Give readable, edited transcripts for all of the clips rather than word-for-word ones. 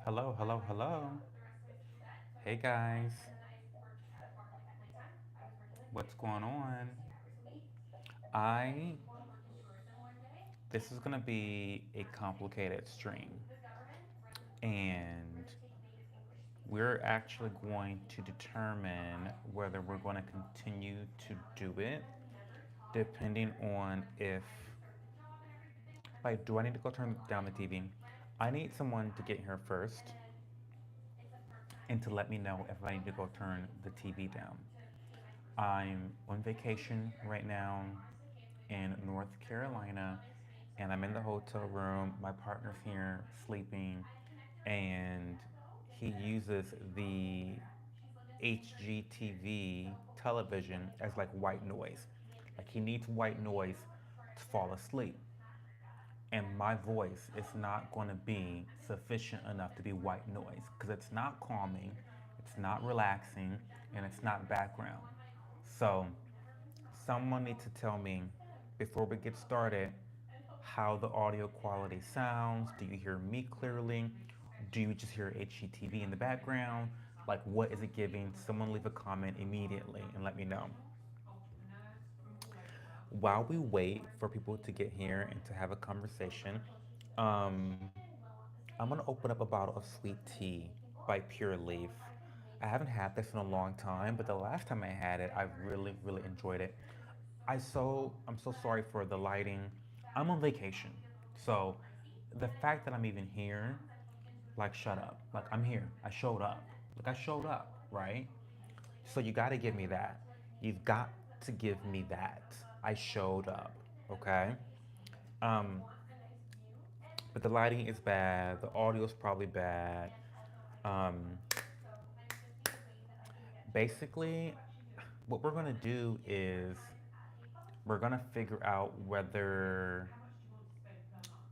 Hello, hello, hello. Hey guys, what's going on? I This is gonna be a complicated stream, and we're actually going to determine whether we're going to continue to do it depending on if, like, do I need to go turn down the TV? I need someone to get here first and to let me know if I need to go turn the TV down. I'm on vacation right now in North Carolina, and I'm in the hotel room. My partner's here sleeping, and he uses the HGTV television as like white noise. Like he needs white noise to fall asleep. And my voice is not going to be sufficient enough to be white noise because it's not calming, it's not relaxing, and it's not background. So, someone needs to tell me before we get started how the audio quality sounds. Do you hear me clearly? Do you just hear HGTV in the background? Like, what is it giving? Someone leave a comment immediately and let me know. While we wait for people to get here and to have a conversation, um, I'm gonna open up a bottle of sweet tea by Pure Leaf. I haven't had this in a long time, but the last time I had it, I really, really enjoyed it. I'm so sorry for the lighting. I'm on vacation. So the fact that I'm even here, like shut up. Like I'm here. I showed up. Like I showed up, right? So you got to give me that. You've got to give me that. I showed up, okay? Um but the lighting is bad. The audio is probably bad. Um Basically, what we're going to do is we're going to figure out whether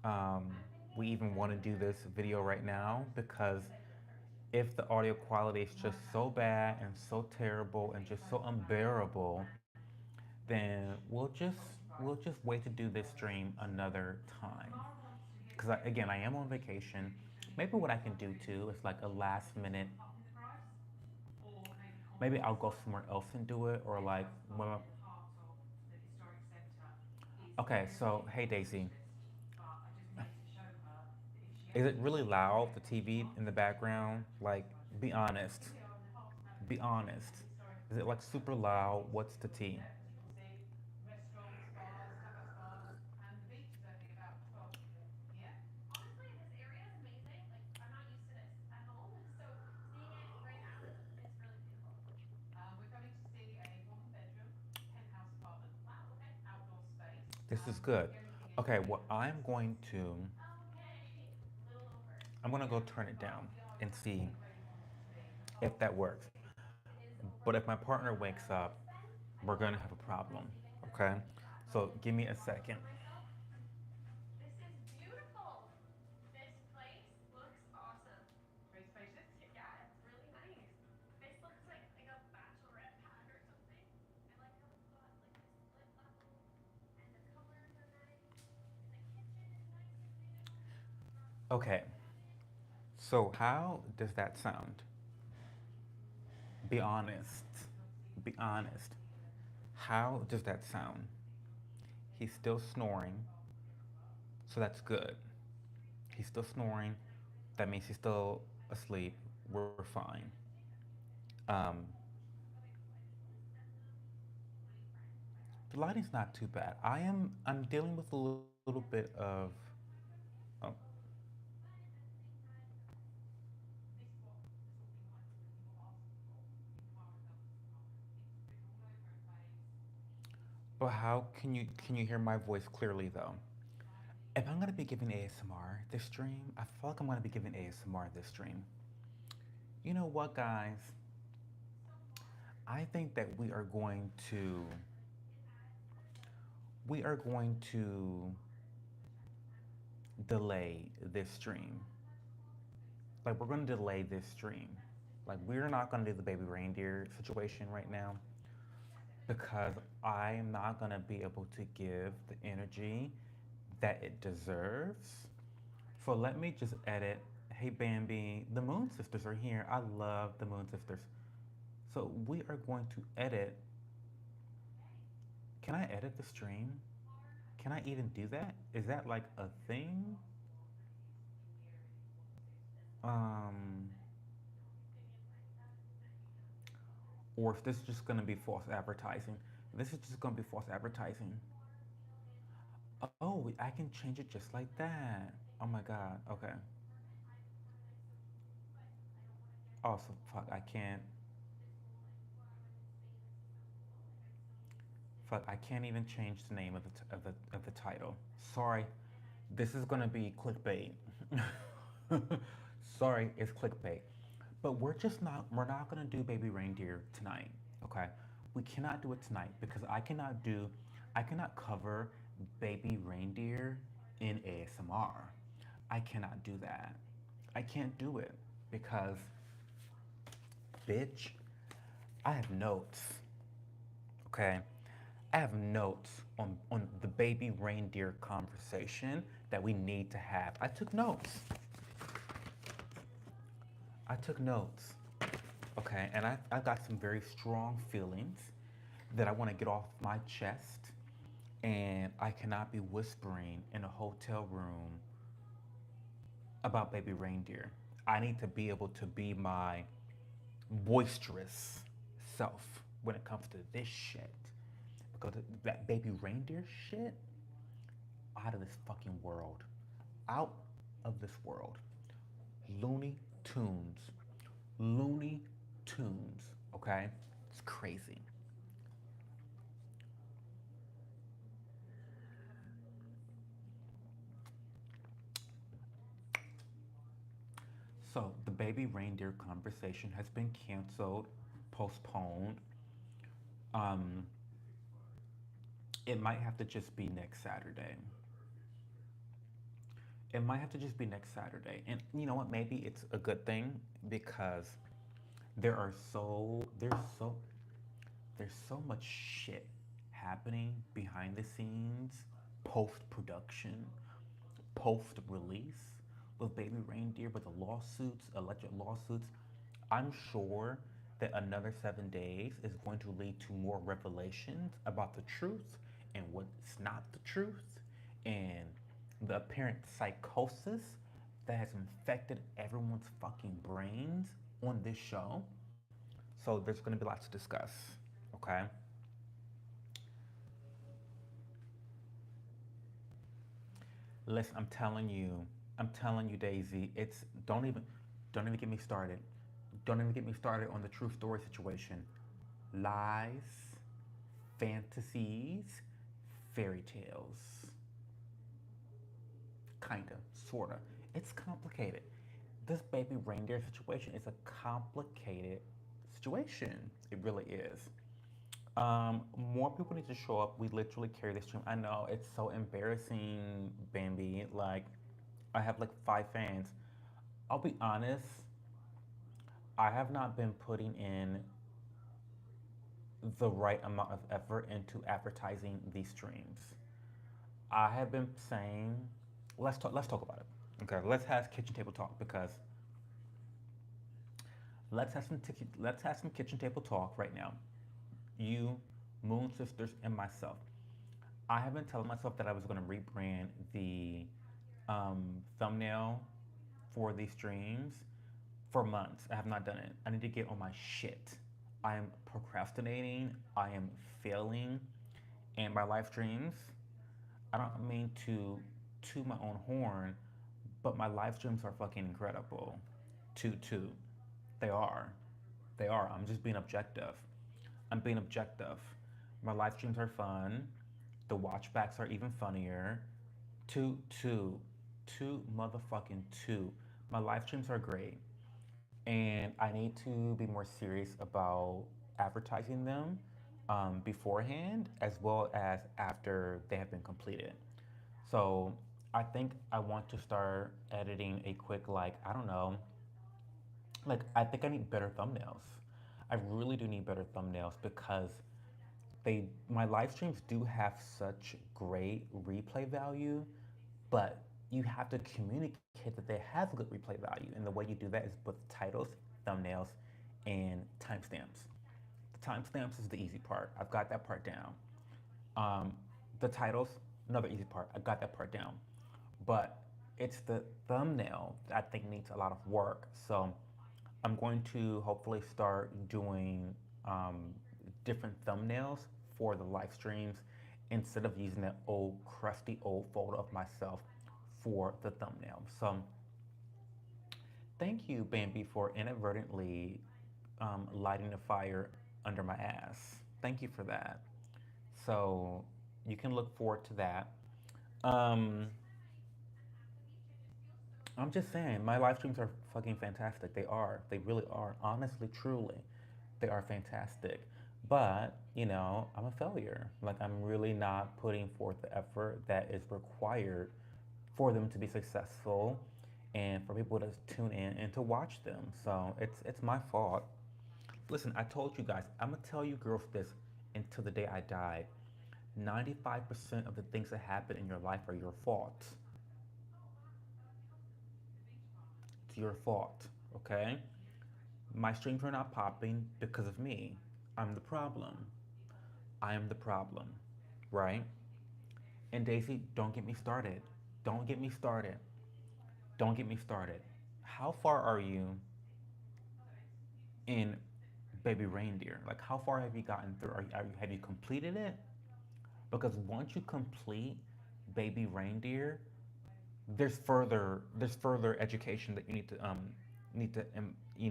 um, we even want to do this video right now, because if the audio quality is just so bad and so terrible and just so unbearable, then we'll just wait to do this stream another time. Because again, I am on vacation. Maybe what I can do too is like a last minute. Maybe I'll go somewhere else and do it, or like when. Okay, so hey Daisy, is it really loud, the TV in the background? Like, be honest. Be honest. Is it like super loud? What's the tea? This is good. Okay, what I'm gonna go turn it down and see if that works. But if my partner wakes up, we're gonna have a problem. Okay? So give me a second. Okay, so how does that sound? Be honest. Be honest. How does that sound? He's still snoring, so that's good. He's still snoring. That means he's still asleep. We're fine. Um, the lighting's not too bad. I'm dealing with a little bit of. Oh, but how can you hear my voice clearly though? If I'm gonna be giving ASMR this stream, I feel like I'm gonna be giving ASMR this stream. You know what, guys? I think that we are going to delay this stream. Like we're going to delay this stream. Like we're not going to do the baby reindeer situation right now because I'm not going to be able to give the energy that it deserves. So let me just edit Hey Bambi, the Moon Sisters are here. I love the Moon Sisters. So we are going to edit. Can I edit the stream? Can I even do that? Is that like a thing? Um, or if this is just gonna be false advertising. This is just gonna be false advertising. Oh, I can change it just like that. Oh my god. Okay. Oh, so fuck. I can't. Fuck. I can't even change the name of the title. Sorry. This is gonna be clickbait. Sorry, it's clickbait. But we're not gonna do Baby Reindeer tonight, okay? We cannot do it tonight because I cannot cover Baby Reindeer in ASMR. I cannot do that. I can't do it because, bitch, I have notes, okay? I have notes on the Baby Reindeer conversation that we need to have. I took notes. I took notes, okay? And I got some very strong feelings that I want to get off my chest. And I cannot be whispering in a hotel room about Baby Reindeer. I need to be able to be my boisterous self when it comes to this shit. Because that Baby Reindeer shit, out of this fucking world. Out of this world. Looney Tunes. Looney Tunes, okay? It's crazy. So, the Baby Reindeer conversation has been canceled, postponed. Um, it might have to just be next Saturday. It might have to just be next Saturday. And you know what? Maybe it's a good thing because there are so there's so much shit happening behind the scenes, post production, post release with Baby Reindeer, with the lawsuits, alleged lawsuits. I'm sure that another 7 days is going to lead to more revelations about the truth and what's not the truth and the apparent psychosis that has infected everyone's fucking brains on this show. So there's going to be lots to discuss. Okay. Listen, I'm telling you, Daisy. It's don't even get me started. Don't even get me started on the true story situation. Lies, fantasies, fairy tales. Kinda, sorta. It's complicated. This Baby Reindeer situation is a complicated situation. It really is. More people need to show up. We literally carry this stream. I know it's so embarrassing, Bambi. Like, I have like 5 fans. I'll be honest, I have not been putting in the right amount of effort into advertising these streams. I have been saying, let's talk about it. Okay, let's have kitchen table talk because let's have some kitchen table talk right now. You, Moon Sisters, and myself. I have been telling myself that I was going to rebrand the thumbnail for these streams for months. I have not done it. I need to get on my shit. I am procrastinating. I am failing. And my live streams, I don't mean to my own horn, but my live streams are fucking incredible. To they are. They are. I'm just being objective. I'm being objective. My live streams are fun. The watchbacks are even funnier. Two, two, two motherfucking two. My live streams are great. And I need to be more serious about advertising them beforehand as well as after they have been completed. So I think I want to start editing a quick, like, I don't know, like, I think I need better thumbnails. I really do need better thumbnails because my live streams do have such great replay value, but you have to communicate that they have good replay value. And the way you do that is with titles, thumbnails, and timestamps. The timestamps is the easy part. I've got that part down. Um, the titles, another easy part. I got that part down. But it's the thumbnail that I think needs a lot of work. So I'm going to hopefully start doing different thumbnails for the live streams instead of using that old crusty old photo of myself for the thumbnail. So thank you, Bambi, for inadvertently lighting the fire under my ass. Thank you for that. So you can look forward to that. Um, I'm just saying, my live streams are fucking fantastic. They are. They really are. Honestly, truly, they are fantastic. But, I'm a failure. Like, I'm really not putting forth the effort that is required for them to be successful and for people to tune in and to watch them. So it's my fault. Listen, I told you guys, I'm gonna tell you girls this until the day I die. 95% of the things that happen in your life are your fault. It's your fault, okay? My streams are not popping because of me. I'm the problem. I am the problem, right? And Daisy, don't get me started. Don't get me started. Don't get me started. How far are you in Baby Reindeer? Like, how far have you gotten through? Have you completed it? Because once you complete Baby Reindeer, there's further education that you need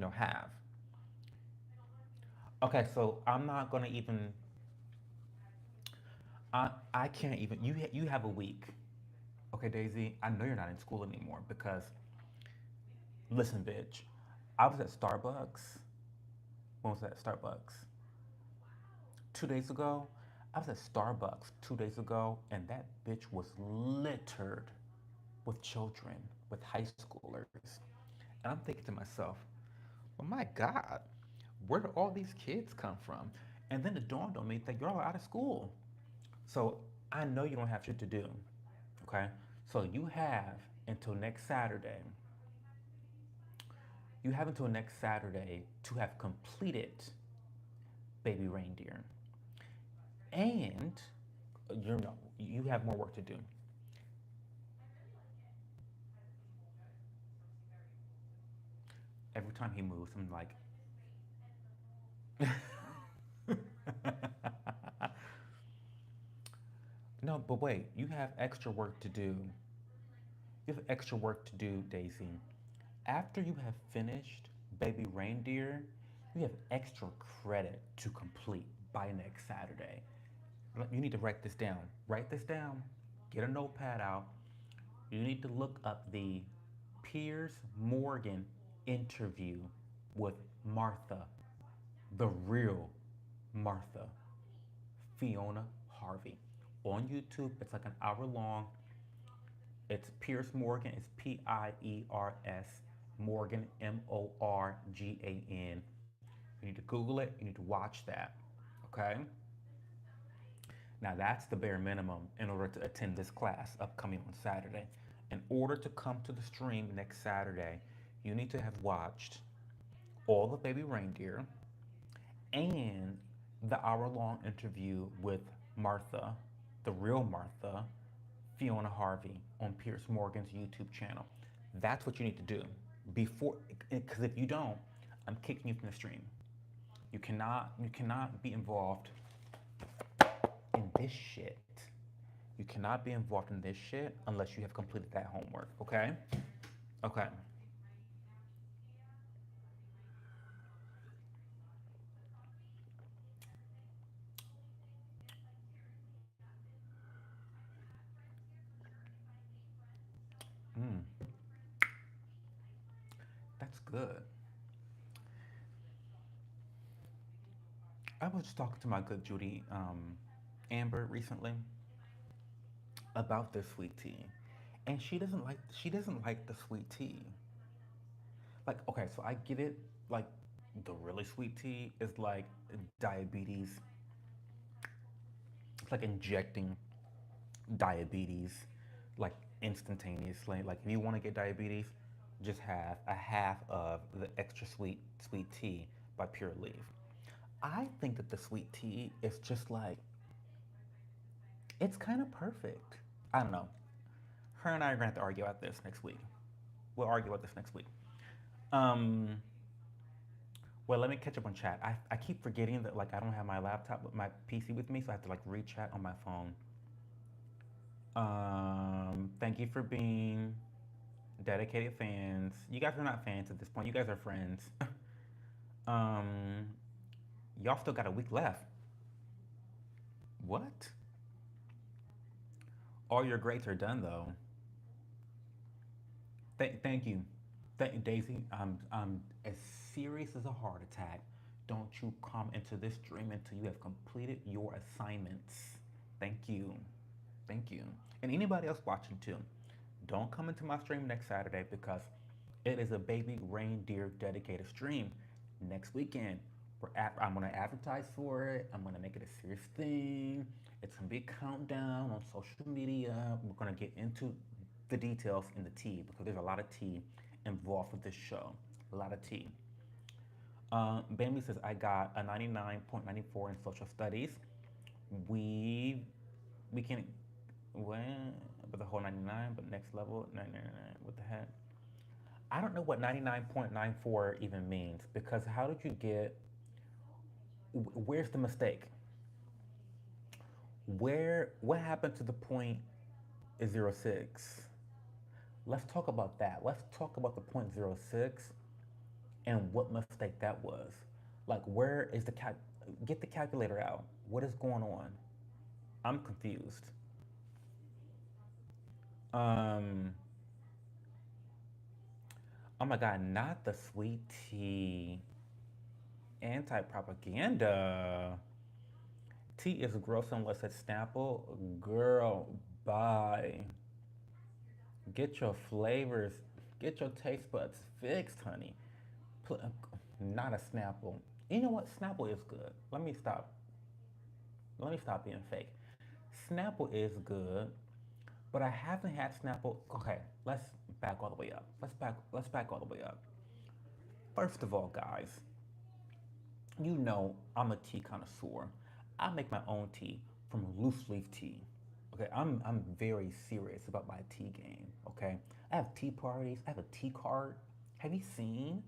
to have. Okay, so I'm not gonna even. I can't even. You have a week. Okay, Daisy. I know you're not in school anymore because listen, bitch. I was at Starbucks. When was that? Starbucks 2 days ago. I was at Starbucks 2 days ago, and that bitch was littered with children, with high schoolers. And I'm thinking to myself, oh my God, where do all these kids come from? And then it dawned on me that you're all out of school. So I know you don't have shit to do. Okay? So until next Saturday. You have until next Saturday to have completed Baby Reindeer. And you have more work to do. Every time he moves, I'm like, no, but wait, you have extra work to do. You have extra work to do, Daisy. After you have finished Baby Reindeer, you have extra credit to complete by next Saturday. You need to write this down. Write this down. Get a notepad out. You need to look up the Piers Morgan interview with Martha, the real Martha, Fiona Harvey. On YouTube, it's like an hour long. It's Piers Morgan. It's Piers Morgan, Morgan. You need to Google it. You need to watch that. Okay? Now, that's the bare minimum in order to attend this class upcoming on Saturday. In order to come to the stream next Saturday, you need to have watched all the Baby Reindeer and the hour long interview with Martha, the real Martha, Fiona Harvey, on Piers Morgan's YouTube channel. That's what you need to do before, because if you don't, I'm kicking you from the stream. You cannot be involved in this shit. You cannot be involved in this shit unless you have completed that homework. Okay? Okay. Mm, that's good. I was just talking to my good Judy Amber recently about this sweet tea, and she doesn't like the sweet tea. Like, okay, so I get it. Like, the really sweet tea is like diabetes. It's like injecting diabetes, like instantaneously. Like if you want to get diabetes, just have a half of the extra sweet tea by Pure Leaf. I think that the sweet tea is just like it's kind of perfect. I don't know. Her and I are gonna have to argue about this next week. We'll argue about this next week. Um, well, let me catch up on chat. I keep forgetting that like I don't have my laptop with my PC with me, so I have to like read chat on my phone. Thank you for being dedicated fans. You guys are not fans at this point. You guys are friends. um, y'all still got a week left. What? All your grades are done though. Thank you. Thank you, Daisy. I'm as serious as a heart attack. Don't you come into this dream until you have completed your assignments. Thank you. Thank you. And anybody else watching too. Don't come into my stream next Saturday because it is a baby reindeer dedicated stream next weekend. I'm gonna advertise for it. I'm gonna make it a serious thing. It's gonna be a countdown on social media. We're gonna get into the details in the tea because there's a lot of tea involved with this show. A lot of tea. Bambi says I got a 99.94 in social studies. We we can well, but the whole 99, but next level 999. What the heck? I don't know what 99.94 even means because how did you get? Where's the mistake? What happened to the point 0.06? Let's talk about that. Let's talk about the point 0.06 and what mistake that was. Like, where is the get the calculator out? What is going on? I'm confused. Um, oh my god, not the sweet tea. Anti propaganda. Tea is gross unless it's Snapple. Girl, bye. Get your flavors, get your taste buds fixed, honey. Put, not a Snapple. You know what? Snapple is good. Let me stop being fake. Snapple is good, but I haven't had Snapple. Okay, let's back all the way up. Let's back all the way up. First of all, guys, you know I'm a tea connoisseur. I make my own tea from loose leaf tea. Okay, I'm very serious about my tea game. Okay, I have tea parties. I have a tea cart. Have you seen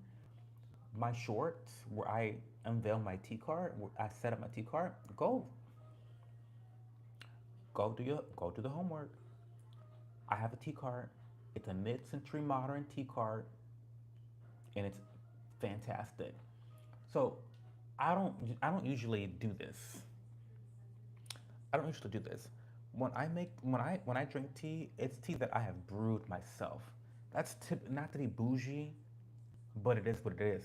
my shorts where I unveil my tea cart? Where I set up my tea cart. Go do the homework. I have a tea cart. It's a mid-century modern tea cart, and it's fantastic. So I don't usually do this. I don't usually do this. When I drink tea, it's tea that I have brewed myself. Not to be bougie, but it is what it is.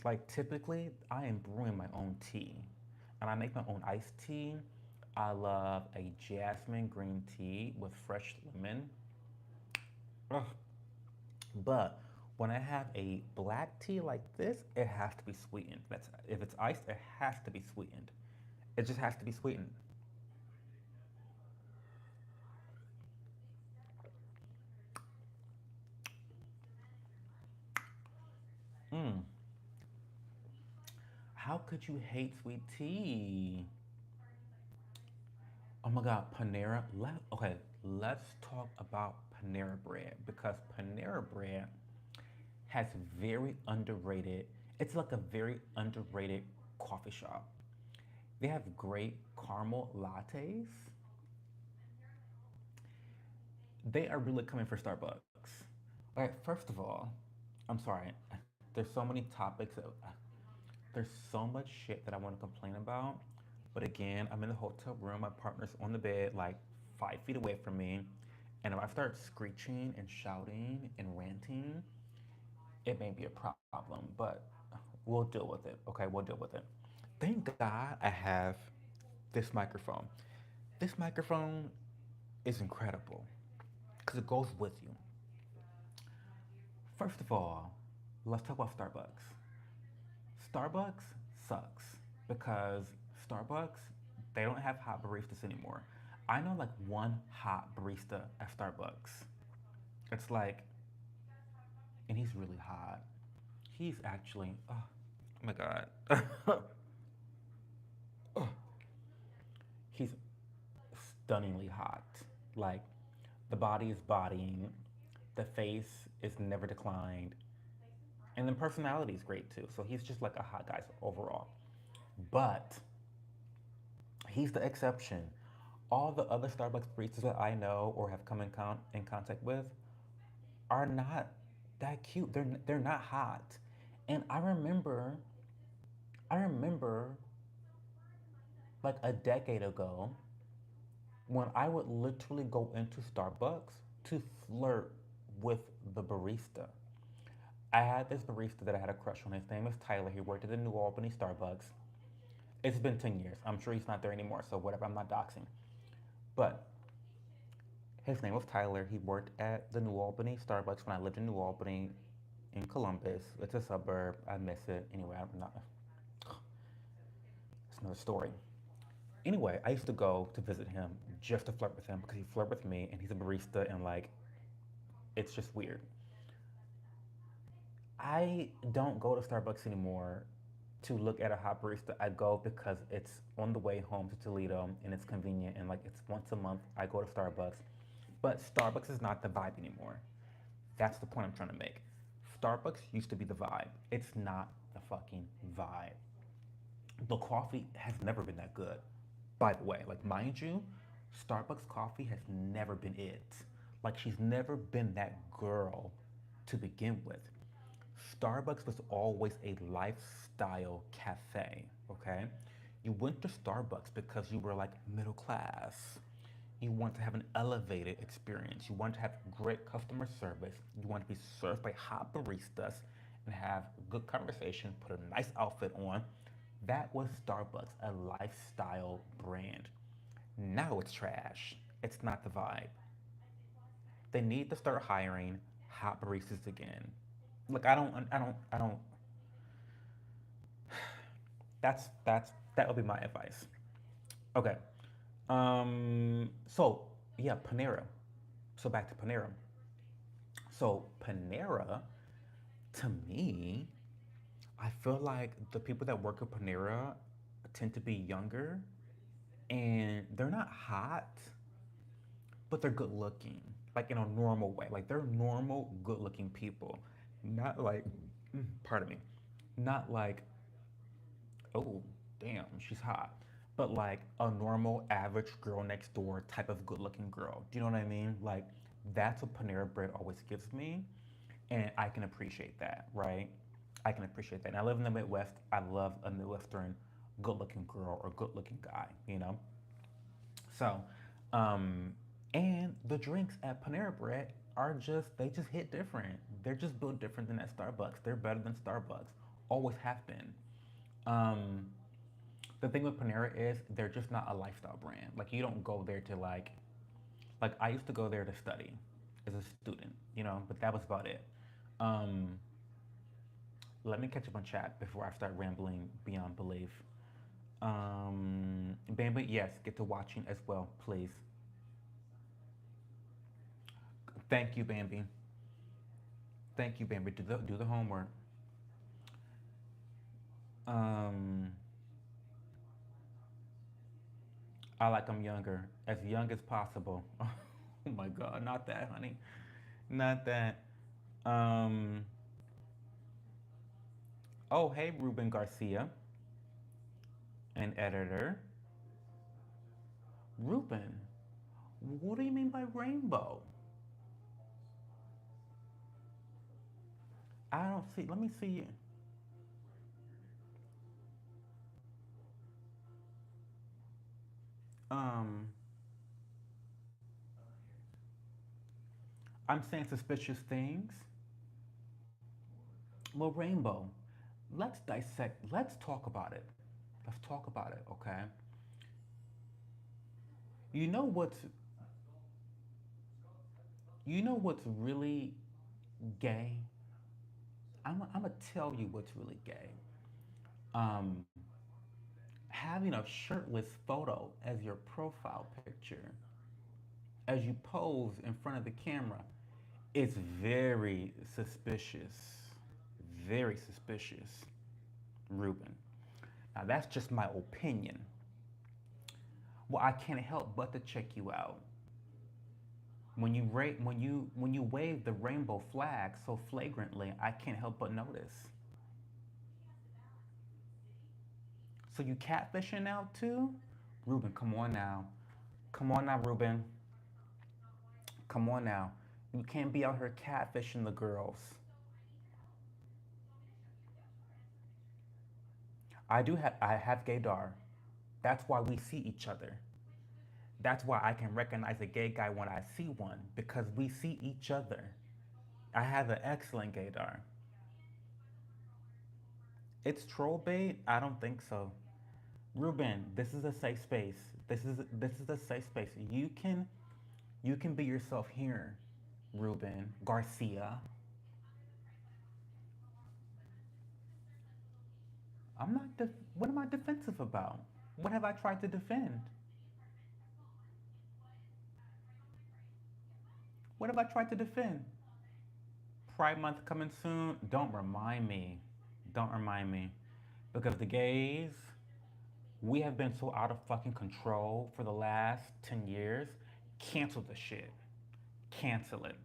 Like typically, I am brewing my own tea, and I make my own iced tea. I love a jasmine green tea with fresh lemon. Ugh. But when I have a black tea like this, it has to be sweetened. That's if it's iced, it has to be sweetened. It just has to be sweetened. Mm. How could you hate sweet tea? Oh my God, Panera. Okay, let's talk about Panera bread because Panera bread has very underrated. It's like a very underrated coffee shop. They have great caramel lattes. They are really coming for Starbucks. All right, first of all, I'm sorry. There's so many topics. There's so much shit that I want to complain about. But again, I'm in the hotel room. My partner's on the bed, like 5 feet away from me. And if I start screeching and shouting and ranting, it may be a problem. But we'll deal with it. Okay, we'll deal with it. Thank God I have this microphone. This microphone is incredible because it goes with you. First of all, let's talk about Starbucks. Starbucks sucks because Starbucks, they don't have hot baristas anymore. I know like one hot barista at Starbucks. It's like, and he's really hot. He's actually, oh my God. He's stunningly hot. Like, the body is bodying, the face is never declined, and then personality is great too. So he's just like a hot guy overall. But he's the exception. All the other Starbucks baristas that I know or have come in contact with are not that cute. They're not hot. And I remember like a decade ago when I would literally go into Starbucks to flirt with the barista. I had this barista that I had a crush on. His name is Tyler. He worked at the New Albany Starbucks. It's been 10 years. I'm sure he's not there anymore, so whatever, I'm not doxing. But his name was Tyler. He worked at the New Albany Starbucks when I lived in New Albany in Columbus. It's a suburb. I miss it. Anyway, I'm not. It's another story. Anyway, I used to go to visit him just to flirt with him because he flirted with me and he's a barista and like it's just weird. I don't go to Starbucks anymore to look at a hot barista. I go because it's on the way home to Toledo and it's convenient and like it's once a month I go to Starbucks. But Starbucks is not the vibe anymore. That's the point I'm trying to make. Starbucks used to be the vibe. It's not the fucking vibe. The coffee has never been that good. By the way, like mind you, Starbucks coffee has never been it. Like she's never been that girl to begin with. Starbucks was always a lifestyle cafe, okay? You went to Starbucks because you were like middle class. You want to have an elevated experience. You want to have great customer service. You want to be served by hot baristas and have good conversation, put a nice outfit on. That was Starbucks, a lifestyle brand. Now it's trash. It's not the vibe. They need to start hiring hot baristas again. Look, I don't. That would be my advice. Okay. So yeah, Panera. So back to Panera. So Panera, to me, I feel like the people that work at Panera tend to be younger, and they're not hot, but they're good looking, like in a normal way. Like they're normal, good looking people, not like, pardon me, not like, oh, damn, she's hot, but like a normal, average girl next door type of good looking girl. Do you know what I mean? Like that's what Panera Bread always gives me, and I can appreciate that, right? I can appreciate that. And I live in the Midwest. I love a Midwestern good looking girl or good looking guy, you know? So, um, and the drinks at Panera Bread are just, they just hit different. They're just built different than at Starbucks. They're better than Starbucks. Always have been. Um, the thing with Panera is they're just not a lifestyle brand. Like you don't go there to like I used to go there to study as a student, you know, but that was about it. Um, Let me catch up on chat before I start rambling beyond belief. Bamba, yes, get to watching as well, please. Thank you, Bambi. Thank you, Bambi. Do the homework. Um, I like them younger, as young as possible. Oh my God, not that, honey, not that. Um, oh, hey, Ruben Garcia, an editor. Ruben, what do you mean by rainbow? I don't see. Let me see. Um, I'm saying suspicious things. Well, rainbow. Let's dissect. Let's talk about it. Let's talk about it, okay? You know what's you know what's really gay? I'm gonna tell you what's really gay. Um, Having a shirtless photo as your profile picture, as you pose in front of the camera, It's very suspicious. Very suspicious, Ruben. Now that's just my opinion. Well, I can't help but to check you out. When you wave the rainbow flag so flagrantly, I can't help but notice. So you catfishing now too? Ruben, come on now. Come on now, Ruben. Come on now. You can't be out here catfishing the girls. I have gaydar. That's why we see each other. That's why I can recognize a gay guy when I see one because we see each other. I have an excellent gaydar. It's troll bait? I don't think so. Ruben, this is a safe space. This is a safe space. You can be yourself here, Ruben Garcia. I'm not. What am I defensive about? What have I tried to defend? What have I tried to defend? Pride Month coming soon. Don't remind me. Don't remind me. Because the gays, we have been so out of fucking control for the last 10 years. Cancel the shit. Cancel it.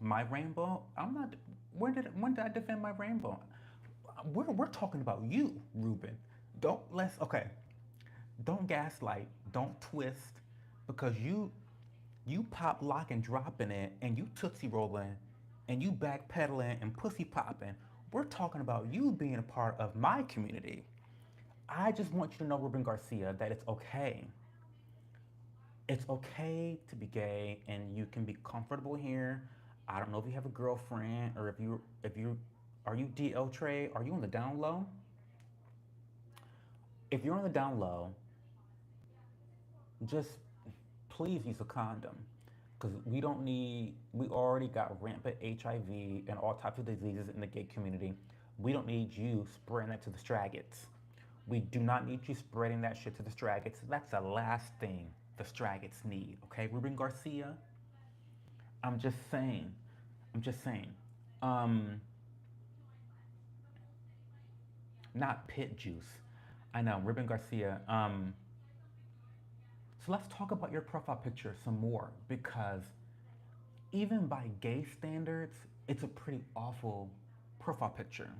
My rainbow? I'm not. When did I defend my rainbow? We're talking about you, Ruben. Don't let's okay. Don't gaslight. Don't twist, because you pop lock and dropping it, and you tootsie rolling, and you backpedaling and pussy popping. We're talking about you being a part of my community. I just want you to know, Ruben Garcia, that it's okay. It's okay to be gay, and you can be comfortable here. I don't know if you have a girlfriend or if you are you DL Trey? Are you on the down low? If you're on the down low, just please use a condom, because we already got rampant HIV and all types of diseases in the gay community. We don't need you spreading that to the straggots. We do not need you spreading that shit to the straggots. That's the last thing the straggots need, okay? Ruben Garcia, I'm just saying. I'm just saying. Um, Not pit juice. I know, Ruben Garcia. So let's talk about your profile picture some more, because even by gay standards, it's a pretty awful profile picture.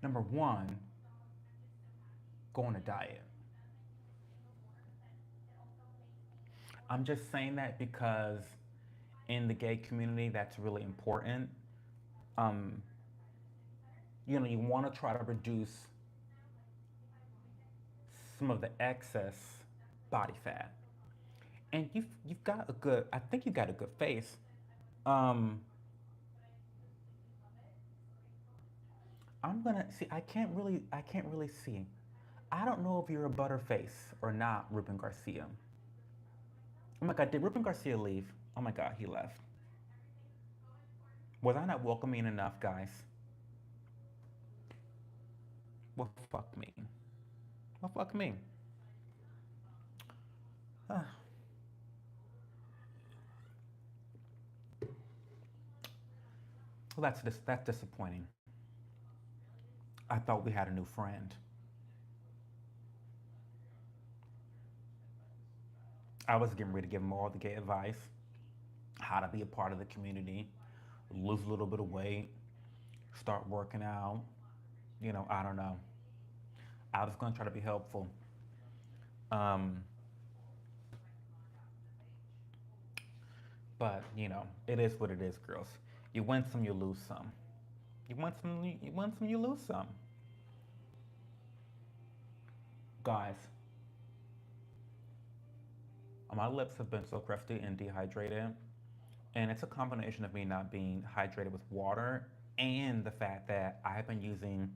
Number one, go on a diet. I'm just saying that because in the gay community, that's really important. Um, you want to try to reduce some of the excess body fat, and you've got a good. I think you got a good face. Um, I'm gonna see. I can't really see. I don't know if you're a butterface or not, Ruben Garcia. Oh my God, did Ruben Garcia leave? Oh my God, he left. Was I not welcoming enough, guys? Well, fuck me. Well, fuck me. Ah, well, that's disappointing. I thought we had a new friend. I was getting ready to give him all the gay advice, how to be a part of the community, lose a little bit of weight, start working out. I don't know. I was going to try to be helpful. Um, but, it is what it is, girls. You win some, you lose some. You win some, you lose some. Guys, my lips have been so crusty and dehydrated. And it's a combination of me not being hydrated with water and the fact that I have been using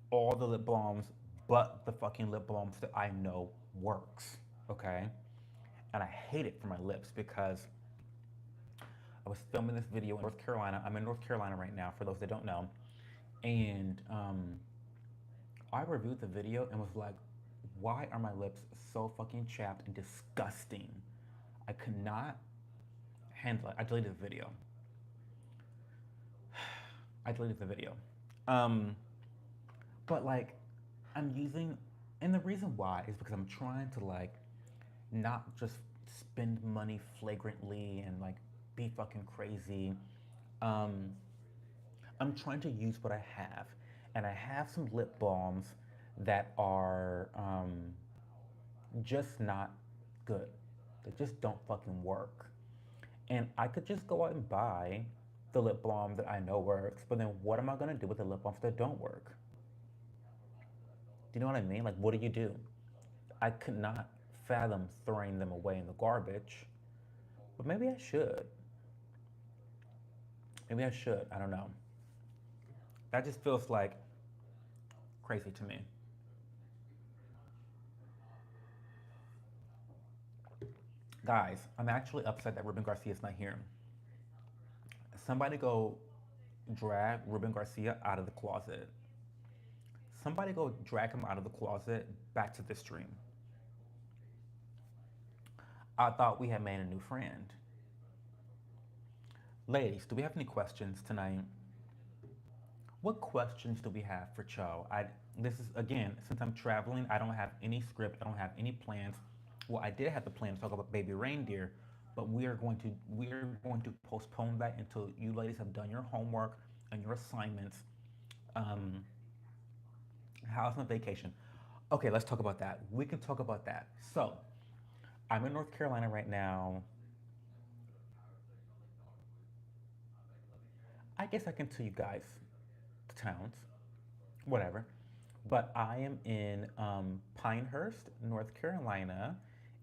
all the lip balms but the fucking lip balms that I know works. Okay? And I hate it for my lips because I was filming this video in North Carolina. I'm in North Carolina right now, for those that don't know. And I reviewed the video and was like, Why are my lips so fucking chapped and disgusting? I could not handle it. I deleted the video. I deleted the video. Um, but like, I'm using, and the reason why is because I'm trying to like not just spend money flagrantly and like be fucking crazy. Um, I'm trying to use what I have, and I have some lip balms that are just not good. They just don't fucking work. And I could just go out and buy the lip balm that I know works, but then what am I gonna do with the lip balms that don't work? Do you know what I mean? Like, what do you do? I could not fathom throwing them away in the garbage, but maybe I should. Maybe I should. I don't know. That just feels like crazy to me. Guys, I'm actually upset that Ruben Garcia is not here. Somebody go drag Ruben Garcia out of the closet. Somebody go drag him out of the closet back to the stream. I thought we had made a new friend. Ladies, do we have any questions tonight? What questions do we have for Cho? This is again, since I'm traveling, I don't have any script, I don't have any plans. Well, I did have the plan to talk about baby reindeer, but we are going to postpone that until you ladies have done your homework and your assignments. Um, how's my vacation? Okay, let's talk about that. We can talk about that. So, I'm in North Carolina right now. I guess I can tell you guys the towns, whatever. But I am in Pinehurst, North Carolina,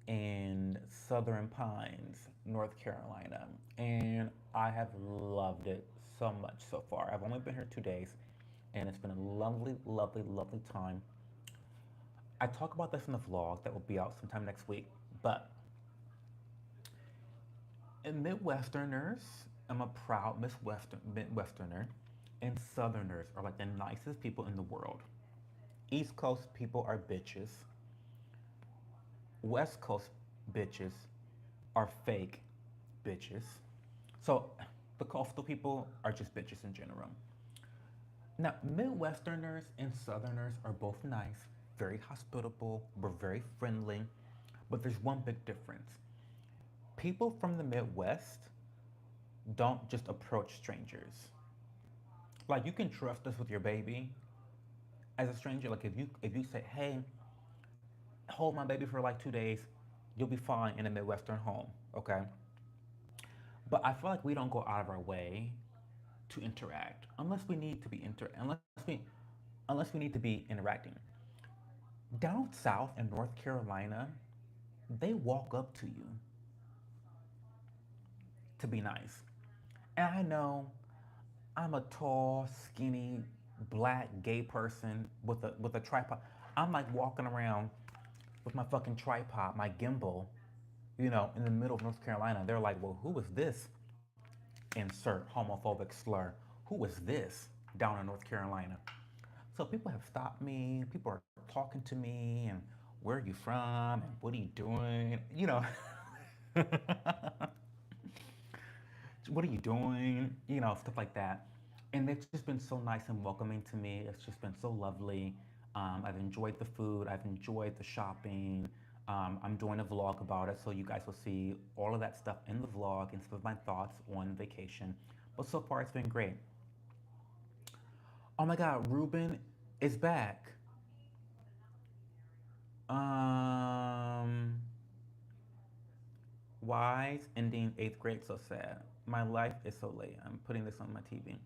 and Southern Pines, North Carolina. And I have loved it so much so far. I've only been here 2 days, and it's been a lovely, lovely, lovely time. I talk about this in the vlog that will be out sometime next week. But in Midwesterners, I'm a proud Midwesterner, and Southerners are like the nicest people in the world. East Coast people are bitches. West Coast bitches are fake bitches. So the coastal people are just bitches in general. Now, Midwesterners and Southerners are both nice, very hospitable, we're very friendly, but there's one big difference. People from the Midwest don't just approach strangers. Like you can trust us with your baby as a stranger. Like if you say, "Hey, hold my baby for like 2 days," you'll be fine in a Midwestern home, okay? But I feel like we don't go out of our way to interact unless we need to be unless we need to be interacting. Down south in North Carolina, they walk up to you to be nice. And I know I'm a tall, skinny, black gay person with a tripod. I'm like walking around with my fucking tripod, my gimbal, in the middle of North Carolina. They're like, well, who is this? Insert homophobic slur. Who is this down in North Carolina? So people have stopped me. People are talking to me, and where are you from? And what are you doing? What are you doing? Stuff like that. And it's just been so nice and welcoming to me. It's just been so lovely. I've enjoyed the food. I've enjoyed the shopping. I'm doing a vlog about it, so you guys will see all of that stuff in the vlog and some of my thoughts on vacation. But so far, it's been great. Oh my God, Ruben is back. Um, why is ending eighth grade so sad? My life is so late. I'm putting this on my TV.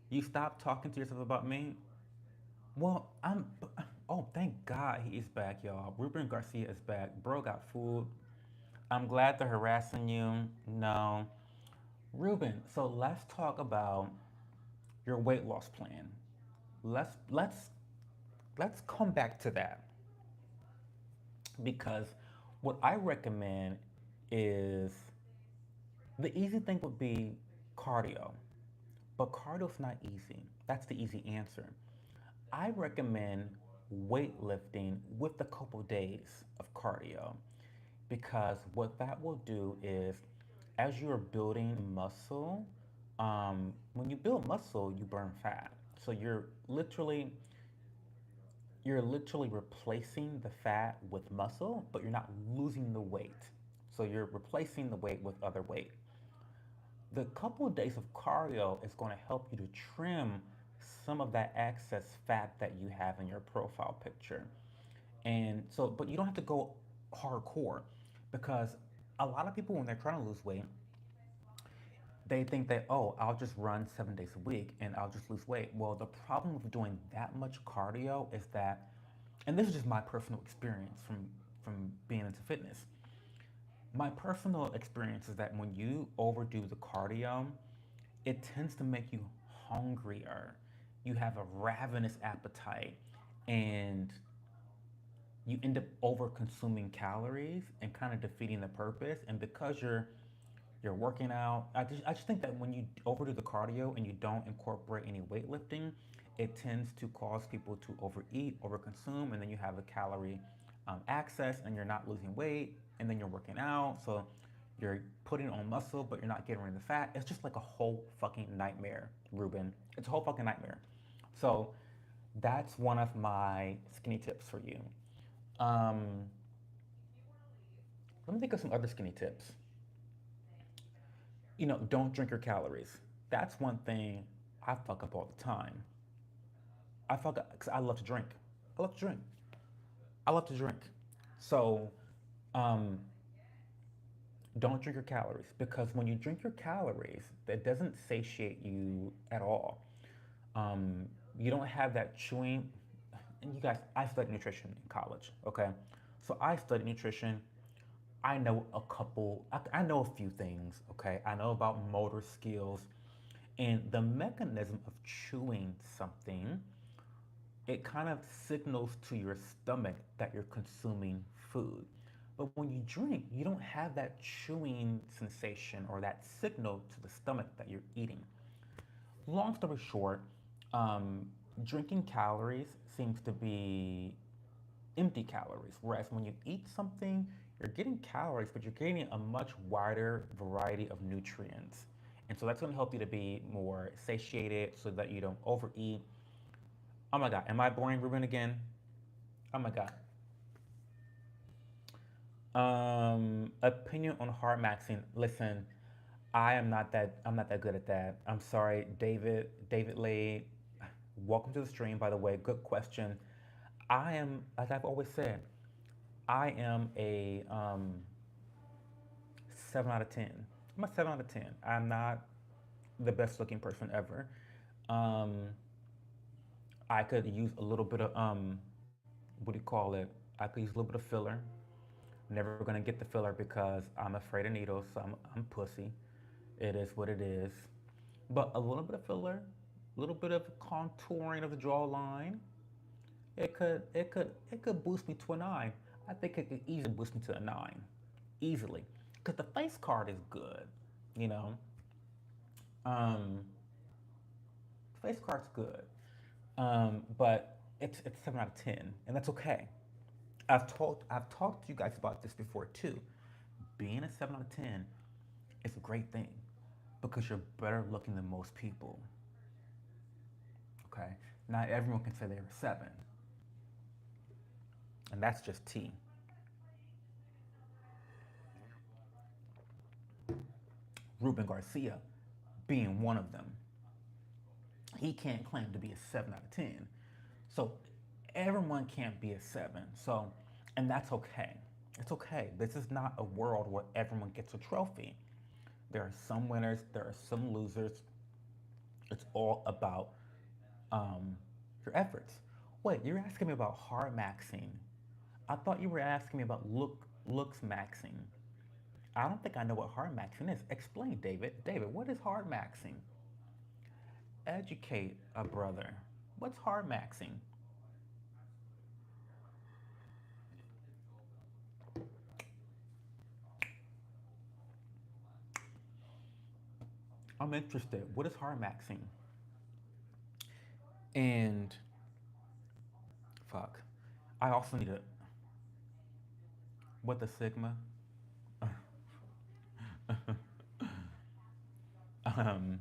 You stop talking to yourself about me? Well, Oh, thank God he is back, y'all. Ruben Garcia is back. Bro got food. I'm glad they're harassing you. No. Ruben, so let's talk about your weight loss plan. Let's let's come back to that because what I recommend is the easy thing would be cardio, but cardio's not easy. That's the easy answer. I recommend weightlifting with a couple days of cardio. Because what that will do is, as you're building muscle, when you build muscle, you burn fat. So you're literally replacing the fat with muscle, but you're not losing the weight. So you're replacing the weight with other weight. The couple of days of cardio is going to help you to trim some of that excess fat that you have in your profile picture. And so, but you don't have to go hardcore, because a lot of people, when they're trying to lose weight, they think that, oh, I'll just run 7 days a week and I'll just lose weight. Well, the problem with doing that much cardio is that, and this is just my personal experience from being into fitness. My personal experience is that when you overdo the cardio, it tends to make you hungrier. You have a ravenous appetite, and you end up over consuming calories and kind of defeating the purpose. And because you're working out, I just think that when you overdo the cardio and you don't incorporate any weightlifting, it tends to cause people to overeat, overconsume, and then you have a calorie access, and you're not losing weight, and then you're working out. So you're putting on muscle, but you're not getting rid of the fat. It's just like a whole fucking nightmare, Ruben. It's a whole fucking nightmare. So that's one of my skinny tips for you. Um, Let me think of some other skinny tips. Don't drink your calories. That's one thing I fuck up all the time. I fuck up because I love to drink. I love to drink. I love to drink. So, um, don't drink your calories, because when you drink your calories, that doesn't satiate you at all. Um, you don't have that chewing. And you guys, I studied nutrition in college, okay? So I studied nutrition. I know I know a few things, okay? I know about motor skills and the mechanism of chewing something. It kind of signals to your stomach that you're consuming food. But when you drink, you don't have that chewing sensation or that signal to the stomach that you're eating. Long story short, um, drinking calories seems to be empty calories. Whereas when you eat something, you're getting calories, but you're getting a much wider variety of nutrients. And so that's going to help you to be more satiated so that you don't overeat. Oh my God, am I boring Ruben again? Oh my God. Opinion on hard maxing. Listen, I'm not that good at that. I'm sorry, David Lee. Welcome to the stream, by the way. Good question. I am, as I've always said, I am a 7 out of 10. I'm a 7 out of 10. I'm not the best looking person ever. Um, I could use a little bit of, what do you call it? I could use a little bit of filler. Never gonna get the filler because I'm afraid of needles, so I'm pussy. It is what it is. But a little bit of filler, a little bit of contouring of the jawline, it could boost me to a 9. I think it could easily boost me to a 9, easily, because the face card is good, you know. Um, Face card's good, but it's 7 out of 10, and that's okay. I've talked to you guys about this before too. Being a 7 out of 10 is a great thing because you're better looking than most people. Okay, not everyone can say they're a 7, and that's just T. Ruben Garcia being one of them. He can't claim to be a 7 out of 10. So everyone can't be a 7. So, and that's okay. It's okay. This is not a world where everyone gets a trophy. There are some winners, there are some losers. It's all about um, your efforts. Wait, you're asking me about hard maxing. I thought you were asking me about looks maxing. I don't think I know what hard maxing is. Explain, David. David, what is hard maxing? Educate a brother. What's hard maxing? I'm interested. What is hard maxing? And Fuck. I also need a what the Sigma. um,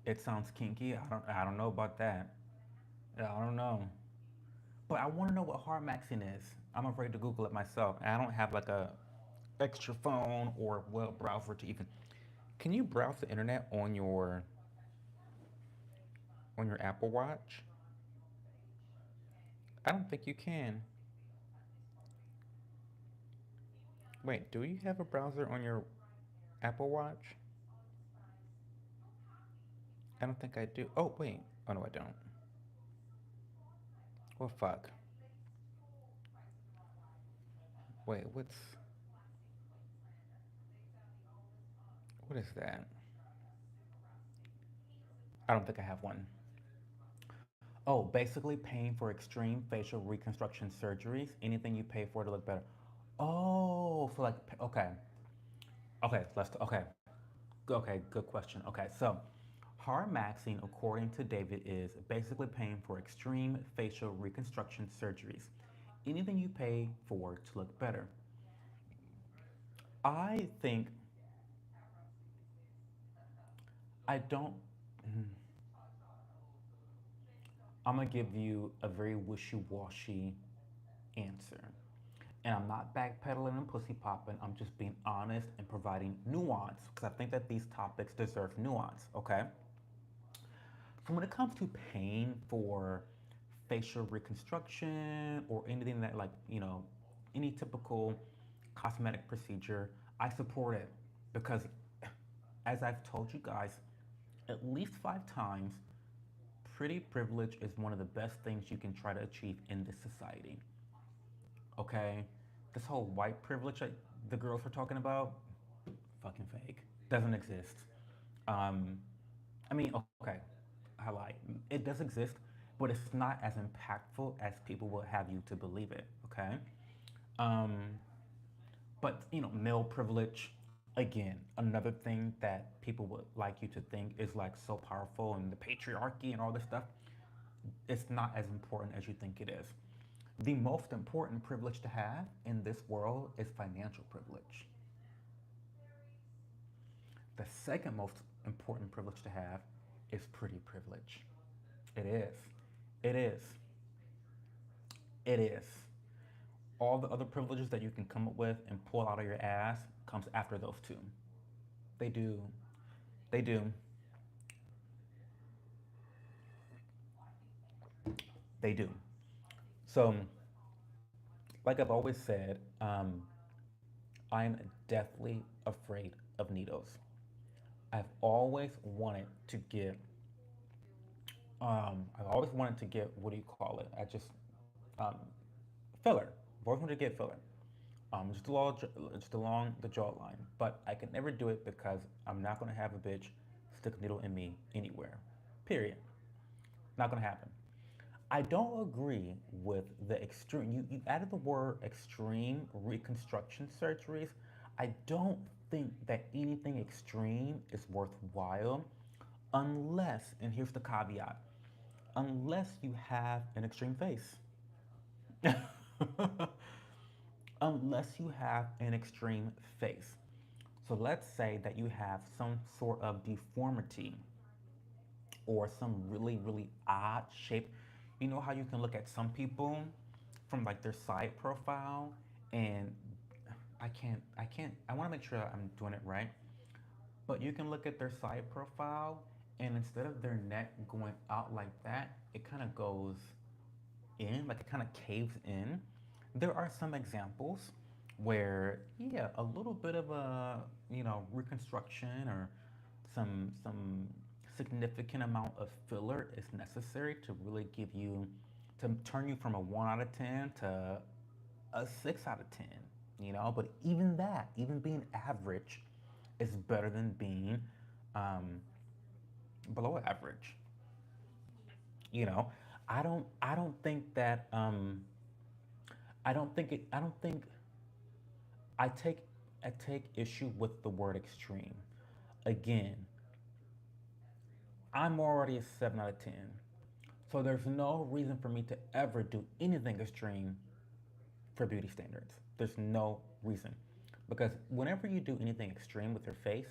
it sounds kinky. I don't know about that. I don't know. But I want to know what Hardmaxxing is. I'm afraid to Google it myself. And I don't have like a extra phone or web browser to even. Can you browse the internet on your Apple Watch? I don't think you can. Wait, do you have a browser on your Apple Watch? I don't think I do. Oh wait. Oh no, I don't. Well, fuck. Wait, what is that? I don't think I have one. Oh, basically paying for extreme facial reconstruction surgeries. Anything you pay for to look better. Oh, so like okay, okay, good question. Okay, so hard maxing, according to David, is basically paying for extreme facial reconstruction surgeries. Anything you pay for to look better. I think I don't. mm, I'm gonna give you a very wishy-washy answer. And I'm not backpedaling and pussy popping. I'm just being honest and providing nuance because I think that these topics deserve nuance, okay? So when it comes to paying for facial reconstruction or anything that like, any typical cosmetic procedure, I support it because as I've told you guys at least 5 times, pretty privilege is one of the best things you can try to achieve in this society. Okay? This whole white privilege that the girls were talking about, fucking fake. Doesn't exist. Um, I mean, okay, I lied. It does exist, but it's not as impactful as people will have you to believe it. Okay. Um, but male privilege, again, another thing that people would like you to think is like so powerful, and the patriarchy and all this stuff. It's not as important as you think it is. The most important privilege to have in this world is financial privilege. The second most important privilege to have is pretty privilege. It is. It is. It is. All the other privileges that you can come up with and pull out of your ass comes after those two. They do. They do. They do. So, like I've always said, I'm deathly afraid of needles. I've always wanted to get I've always wanted to get what do you call it? I just um, filler. I've always wanted to get filler. Just along the jawline. But I can never do it because I'm not gonna have a bitch stick a needle in me anywhere. Period. Not gonna happen. I don't agree with the extreme. You added the word extreme reconstruction surgeries. I don't think that anything extreme is worthwhile unless, and here's the caveat, unless you have an extreme face. Unless you have an extreme face. So let's say that you have some sort of deformity or some really, really odd shape. You know how you can look at some people from like their side profile and I want to make sure I'm doing it right. But you can look at their side profile and instead of their neck going out like that, it kind of goes in, like it kind of caves in. There are some examples where, yeah, a little bit of a, reconstruction or some significant amount of filler is necessary to really give you to turn you from a 1 out of 10 to a 6 out of 10, but even that, even being average is better than being um, below average. You know, I don't think that I don't think I take I take issue with the word extreme. Again, I'm already a 7 out of 10. So there's no reason for me to ever do anything extreme for beauty standards. There's no reason. Because whenever you do anything extreme with your face,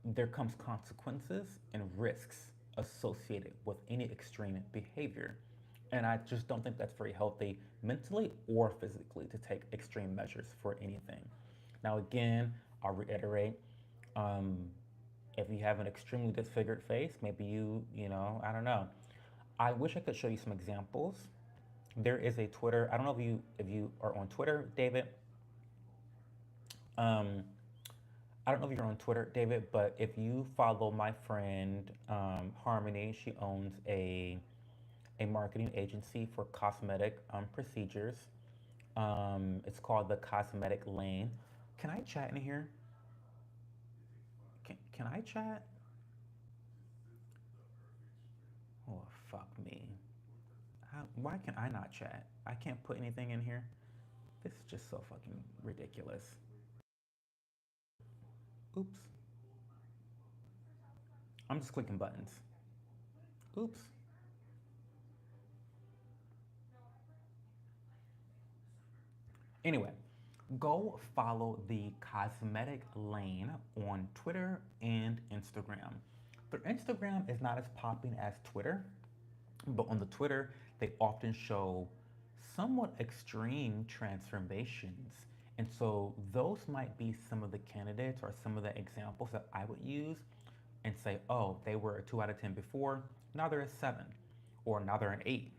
there comes consequences and risks associated with any extreme behavior. And I just don't think that's very healthy mentally or physically to take extreme measures for anything. Now, again, I'll reiterate, um, if you have an extremely disfigured face, maybe I don't know. I wish I could show you some examples. There is a Twitter. I don't know if you are on Twitter, David. Um, I don't know if you're on Twitter, David, but if you follow my friend Harmony, she owns a marketing agency for cosmetic procedures. It's called the Cosmetic Lane. Can I chat in here? Can I chat? Oh, fuck me. Why can I not chat? I can't put anything in here. This is just so fucking ridiculous. Oops. I'm just clicking buttons. Oops. Anyway, go follow the Cosmetic Lane on Twitter and Instagram. Their Instagram is not as popping as Twitter, but on the Twitter, they often show somewhat extreme transformations. And so those might be some of the candidates or some of the examples that I would use and say, oh, they were a 2 out of 10 before, now they're a 7, or now they're an 8.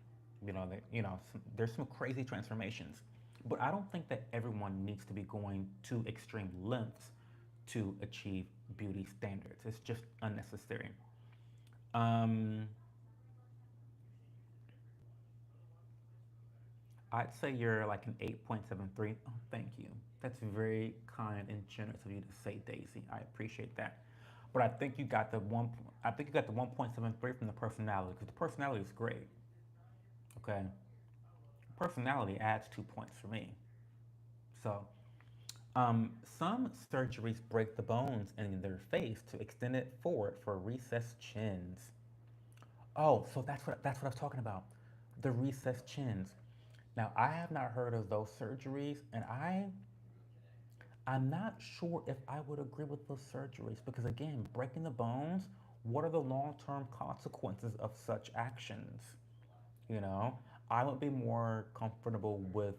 There's some crazy transformations. But I don't think that everyone needs to be going to extreme lengths to achieve beauty standards. It's just unnecessary. Um, I'd say you're like an 8.73. Oh, thank you. That's very kind and generous of you to say, Daisy. I appreciate that. But I think you got the one. I think you got the 1.73 from the personality because the personality is great. Okay, personality adds 2 points for me. So, some surgeries break the bones in their face to extend it forward for recessed chins. Oh, so that's what I was talking about. The recessed chins. Now, I have not heard of those surgeries, and I'm not sure if I would agree with those surgeries because again, breaking the bones, what are the long-term consequences of such actions? You know, I would be more comfortable with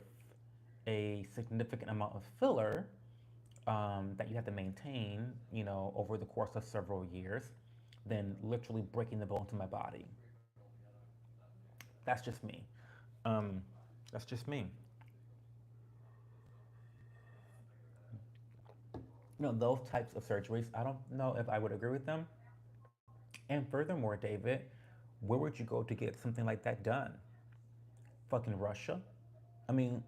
a significant amount of filler that you have to maintain, over the course of several years, than literally breaking the bones in my body. That's just me. Um, that's just me. Those types of surgeries, I don't know if I would agree with them. And furthermore, David, where would you go to get something like that done? Fucking Russia? I mean,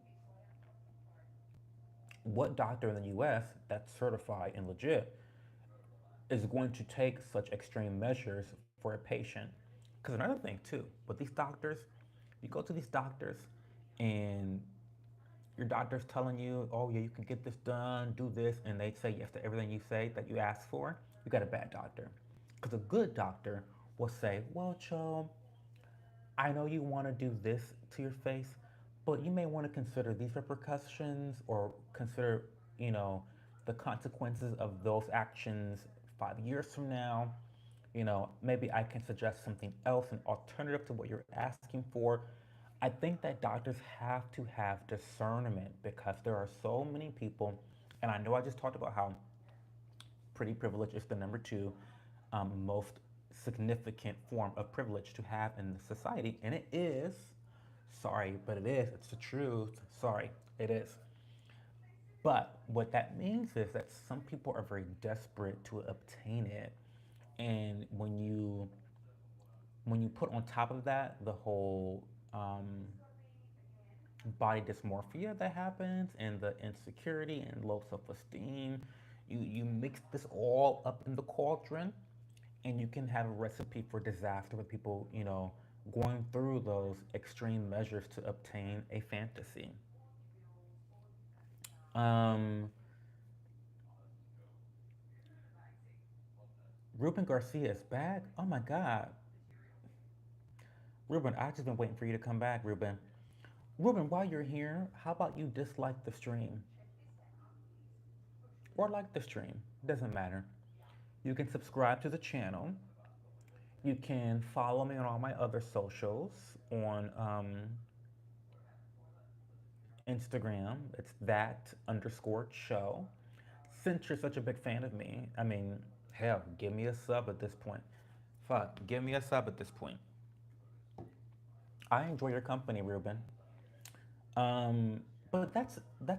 what doctor in the US that's certified and legit is going to take such extreme measures for a patient? Because another thing, too, with these doctors, you go to these doctors and your doctor's telling you, oh, yeah, you can get this done, do this, and they say yes to everything you say that you ask for, you got a bad doctor. Because a good doctor will say, well, Cho, I know you want to do this to your face, but you may want to consider these repercussions or consider, you know, the consequences of those actions 5 years from now. Maybe I can suggest something else, an alternative to what you're asking for. I think that doctors have to have discernment because there are so many people, and I know I just talked about how pretty privilege is the number two most significant form of privilege to have in the society, and it is. Sorry, but it is. It's the truth. Sorry, it is. But what that means is that some people are very desperate to obtain it, and when you put on top of that the whole body dysmorphia that happens and the insecurity and low self-esteem, you mix this all up in the cauldron and you can have a recipe for disaster with people, going through those extreme measures to obtain a fantasy. Um, Ruben Garcia is back. Oh my God, Ruben, I just been waiting for you to come back, Ruben. Ruben, while you're here, how about you dislike the stream or like the stream? Doesn't matter. You can subscribe to the channel. You can follow me on all my other socials on Instagram. It's that underscore show. Since you're such a big fan of me, I mean, hell, give me a sub at this point. Fuck, give me a sub at this point. I enjoy your company, Ruben. Um, but that's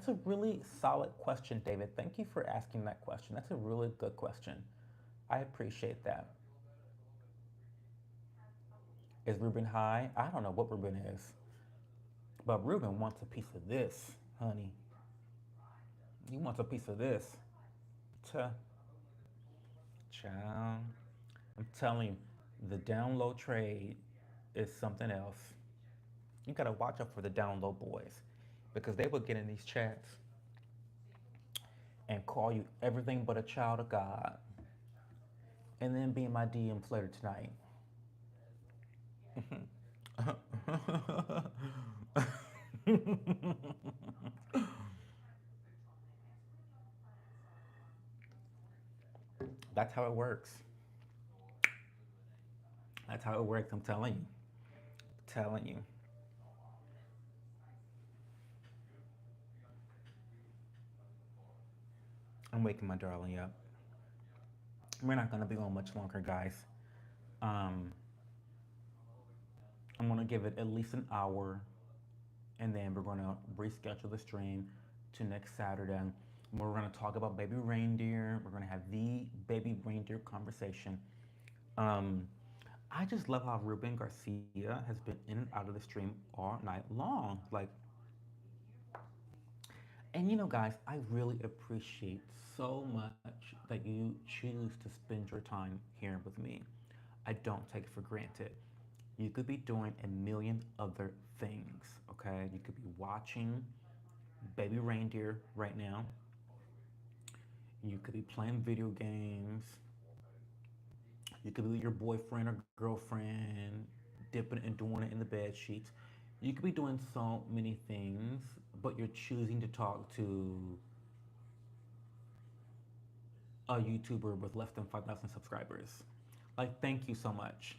a really solid question, David. Thank you for asking that question. That's a really good question. I appreciate that. Is Ruben high? I don't know what Ruben is, but Ruben wants a piece of this, honey. He wants a piece of this. Cha, child. I'm telling you, the download trade is something else. You gotta watch out for the download boys because they will get in these chats and call you everything but a child of God and then be in my DMs later tonight. That's how it works. That's how it works. I'm telling you. Telling you. I'm waking my darling up. We're not gonna be on much longer, guys. Um, I'm gonna give it at least an hour, and then we're gonna reschedule the stream to next Saturday. We're gonna talk about baby reindeer. We're gonna have the baby reindeer conversation. Um, I just love how Ruben Garcia has been in and out of the stream all night long. Like, and you know, guys, I really appreciate so much that you choose to spend your time here with me. I don't take it for granted. You could be doing a million other things, okay? You could be watching Baby Reindeer right now. You could be playing video games. You could be with your boyfriend or girlfriend, dipping and doing it in the bed sheets. You could be doing so many things, but you're choosing to talk to a YouTuber with less than 5,000 subscribers. Like, thank you so much.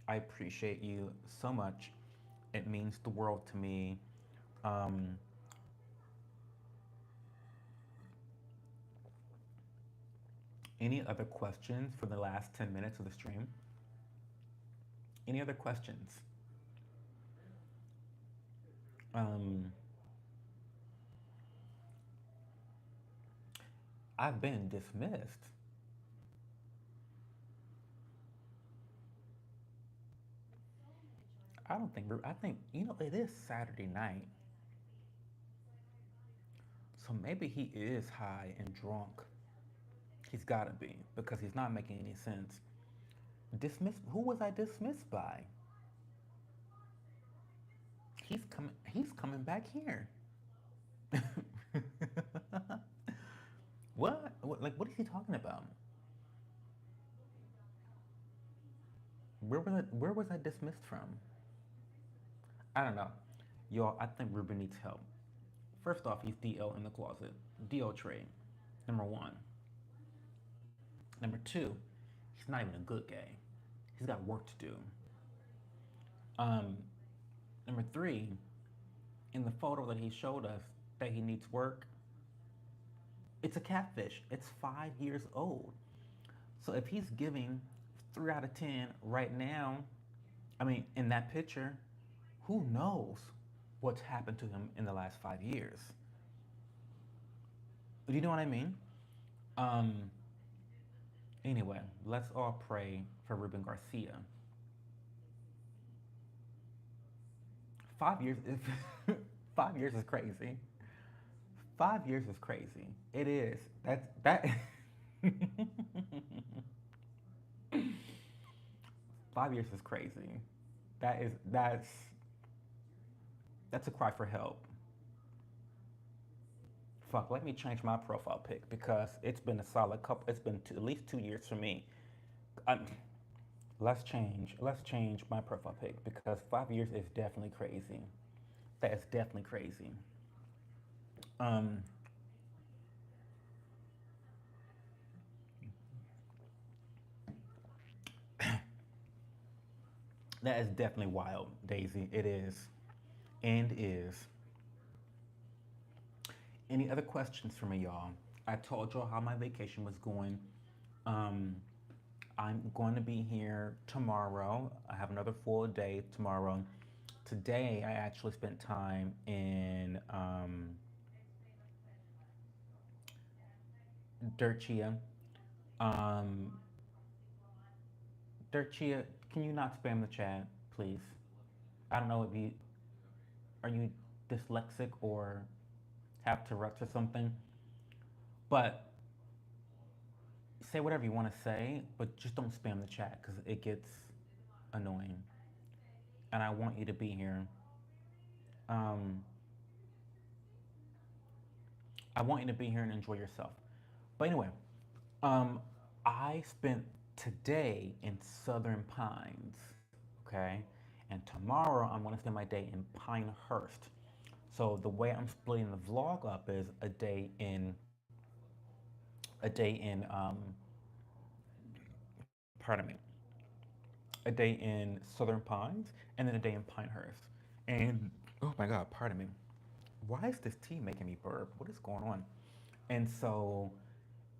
I appreciate you so much. It means the world to me. Um, any other questions for the last 10 minutes of the stream? Any other questions? Um, I've been dismissed. I don't think, I think, it is Saturday night. So maybe he is high and drunk. He's gotta be, because he's not making any sense. Dismissed? Who was I dismissed by? He's coming back here. What? Like, what is he talking about? Where was I dismissed from? I don't know. Y'all, I think Ruben needs help. First off, he's DL in the closet. DL trade. Number one. Number two, he's not even a good gay. He's got work to do. Um, Number three, in the photo that he showed us that he needs work, it's a catfish. It's 5 years old. So if he's giving 3 out of 10 right now, I mean, in that picture, who knows what's happened to him in the last 5 years? Do you know what I mean? Um, anyway, let's all pray for Ruben Garcia. 5 years, 5 years is crazy. 5 years is crazy. It is. That. 5 years is crazy. That's a cry for help. Fuck, let me change my profile pic because it's been a solid couple. It's been at least 2 years for me. I'm, Let's change my profile pic because 5 years is definitely crazy. That is definitely crazy. Um, that is definitely wild, Daisy. It is, and is. Any other questions for me, y'all? I told y'all how my vacation was going. Um, I'm going to be here tomorrow. I have another full day tomorrow. Today, I actually spent time in Dirtia. Um, Dirtia, can you not spam the chat, please? I don't know if you are you dyslexic or have Tourette's or something, but say whatever you want to say, but just don't spam the chat because it gets annoying. And I want you to be here. Um, I want you to be here and enjoy yourself. But anyway, um, I spent today in Southern Pines, okay? And tomorrow I'm gonna spend my day in Pinehurst. So the way I'm splitting the vlog up is a day in pardon me, a day in Southern Pines and then a day in Pinehurst. And oh my God, pardon me. Why is this tea making me burp? What is going on? And so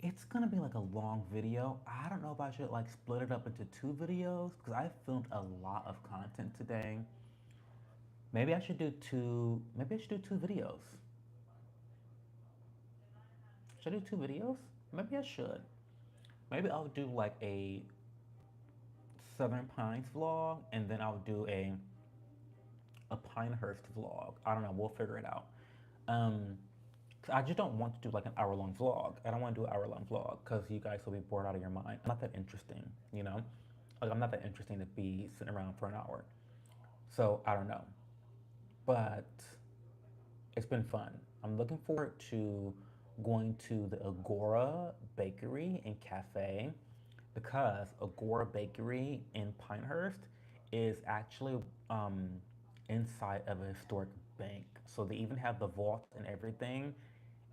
it's gonna be like a long video. I don't know if I should like split it up into two videos because I filmed a lot of content today. Maybe I should do two. Maybe I should do two videos. Should I do two videos? Maybe I should. Maybe I'll do like a Southern Pines vlog and then I'll do a Pinehurst vlog. I don't know. We'll figure it out. Um, I just don't want to do like an hour long vlog. I don't want to do an hour long vlog because you guys will be bored out of your mind. I'm not that interesting, you know? Like, I'm not that interesting to be sitting around for an hour. So, I don't know. But it's been fun. I'm looking forward to going to the Agora Bakery and Cafe because Agora Bakery in Pinehurst is actually um, inside of a historic bank. So they even have the vault and everything.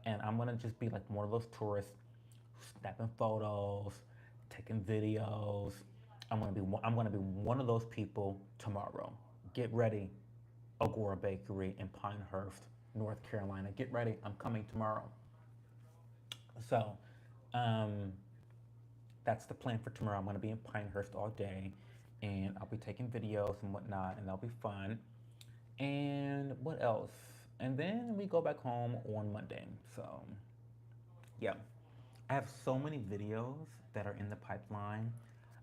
And I'm gonna just be like one of those tourists, snapping photos, taking videos. I'm gonna be one of those people tomorrow. Get ready, Agora Bakery in Pinehurst, North Carolina. Get ready. I'm coming tomorrow. So, um, that's the plan for tomorrow. I'm gonna be in Pinehurst all day, and I'll be taking videos and whatnot, and that'll be fun. And what else? And then we go back home on Monday. So, yeah. I have so many videos that are in the pipeline.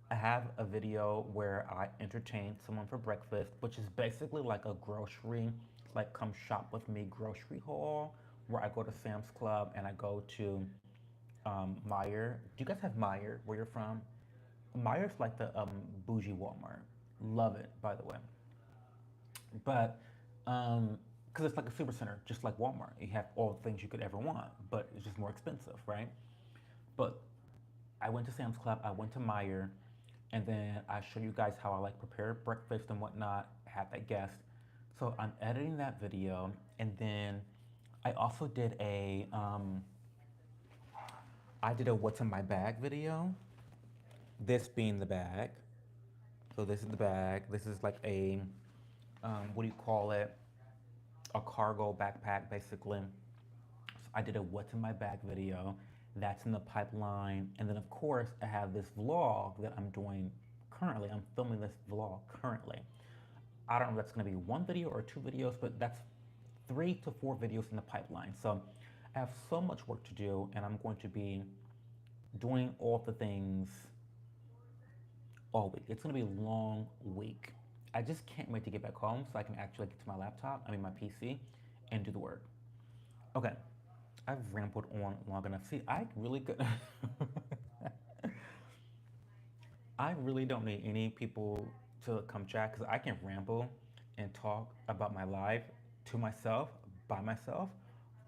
I have a video where I entertain someone for breakfast, which is basically like a grocery, like come shop with me grocery haul, where I go to Sam's Club and I go to Meyer. Do you guys have Meyer where you're from? Meyer's like the bougie Walmart. Love it, by the way. But because it's like a super center, just like Walmart. You have all the things you could ever want, but it's just more expensive, right? But I went to Sam's Club, I went to Meyer, and then I show you guys how I like prepare breakfast and whatnot, have that guest. So I'm editing that video, and then I also did I did a what's in my bag video. This being the bag. So this is the bag. This is like a what do you call it? A cargo backpack, basically. So I did a what's in my bag video. That's in the pipeline. And then, of course, I have this vlog that I'm doing currently. I'm filming this vlog currently. I don't know if that's going to be one video or two videos, but that's 3 to 4 videos in the pipeline. So I have so much work to do, and I'm going to be doing all the things all week. It's going to be a long week. I just can't wait to get back home so I can actually get to my laptop, I mean my PC, and do the work. Okay, I've rambled on long enough. See, I really could. I really don't need any people to come chat because I can ramble and talk about my life to myself, by myself,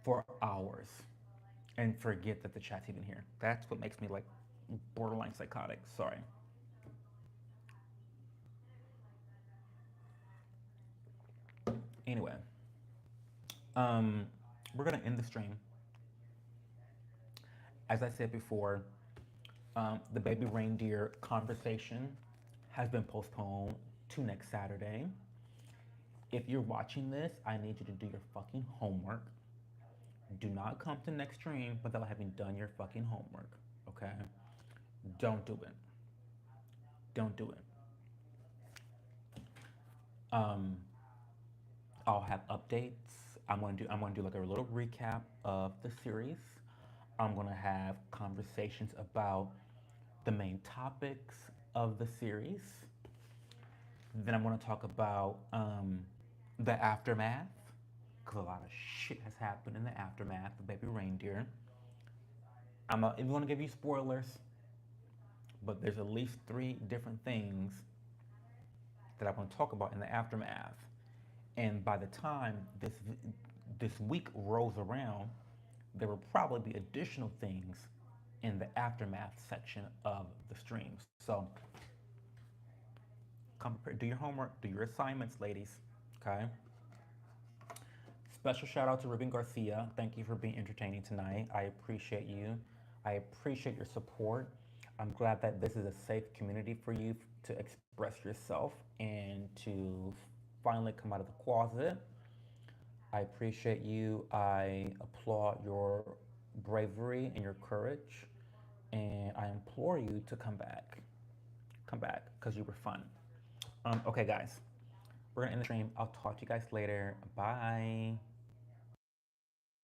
for hours and forget that the chat's even here. That's what makes me like borderline psychotic. Sorry. Anyway, um, we're gonna end the stream. As I said before, the baby reindeer conversation has been postponed to next Saturday. If you're watching this, I need you to do your fucking homework. Do not come to next stream without having done your fucking homework. Okay? Don't do it. Don't do it. Um, I'll have updates. I'm gonna do like a little recap of the series. I'm gonna have conversations about the main topics of the series. Then I'm gonna talk about the aftermath, because a lot of shit has happened in the aftermath of Baby Reindeer. I'm not even gonna give you spoilers, but there's at least three different things that I want to talk about in the aftermath. And by the time this week rolls around, there will probably be additional things in the aftermath section of the streams. So come do your homework, do your assignments, ladies. Okay. Special shout out to Ruben Garcia. Thank you for being entertaining tonight. I appreciate you. I appreciate your support. I'm glad that this is a safe community for you to express yourself and to finally come out of the closet. I appreciate you. I applaud your bravery and your courage. And I implore you to come back. Come back because you were fun. Okay, guys, we're going to end the stream. I'll talk to you guys later. Bye.